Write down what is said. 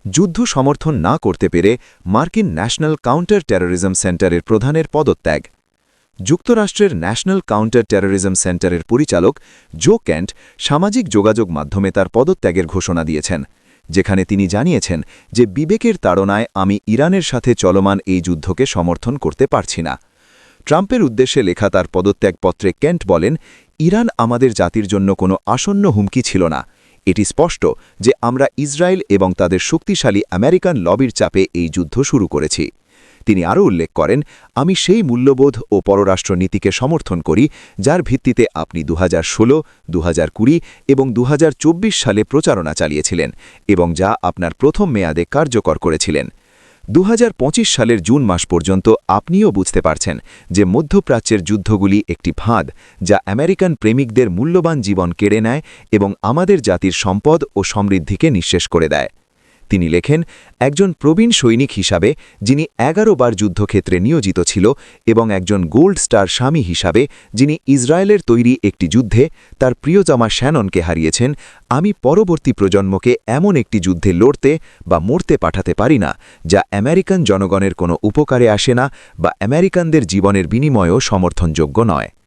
যুদ্ধ সমর্থন না করতে পেরে মার্কিন ন্যাশনাল কাউন্টার টেরোরিজম সেন্টারের প্রধানের পদত্যাগ। যুক্তরাষ্ট্রের ন্যাশনাল কাউন্টার টেরোরিজম সেন্টারের পরিচালক জো কেন্ট সামাজিক যোগাযোগ মাধ্যমে তার পদত্যাগের ঘোষণা দিয়েছেন, যেখানে তিনি জানিয়েছেন যে বিবেকের তাড়নায় আমি ইরানের সাথে চলমান এই যুদ্ধকে সমর্থন করতে পারছি না। ট্রাম্পের উদ্দেশ্যে লেখা তার পদত্যাগপত্রে কেন্ট বলেন, ইরান আমাদের জাতির জন্য কোনো আসন্ন হুমকি ছিল না। এটি স্পষ্ট যে আমরা ইসরায়েল এবং তাদের শক্তিশালী আমেরিকান লবির চাপে এই যুদ্ধ শুরু করেছি। তিনি আরও উল্লেখ করেন, আমি সেই মূল্যবোধ ও পররাষ্ট্রনীতিকে সমর্থন করি যার ভিত্তিতে আপনি 2016, 2020 এবং 2024 সালে প্রচারণা চালিয়েছিলেন এবং যা আপনার প্রথম মেয়াদে কার্যকর করেছিলেন। 2025 সালের জুন মাস পর্যন্ত আপনিও বুঝতে পারছেন যে মধ্যপ্রাচ্যের যুদ্ধগুলি একটি ফাঁদ যা আমেরিকান প্রেমিকদের মূল্যবান জীবন কেড়ে নেয় এবং আমাদের জাতির সম্পদ ও সমৃদ্ধিকে নিঃশেষ করে দেয়। তিনি লেখেন, একজন প্রবীণ সৈনিক হিসাবে যিনি 11 বার যুদ্ধক্ষেত্রে নিয়োজিত ছিল এবং একজন গোল্ড স্টার স্বামী হিসাবে যিনি ইসরায়েলের তৈরি একটি যুদ্ধে তার প্রিয়তমা শ্যাননকে হারিয়েছেন, আমি পরবর্তী প্রজন্মকে এমন একটি যুদ্ধে লড়তে বা মরতে পাঠাতে পারি না যা আমেরিকান জনগণের কোনো উপকারে আসে না বা আমেরিকানদের জীবনের বিনিময়েও সমর্থনযোগ্য নয়।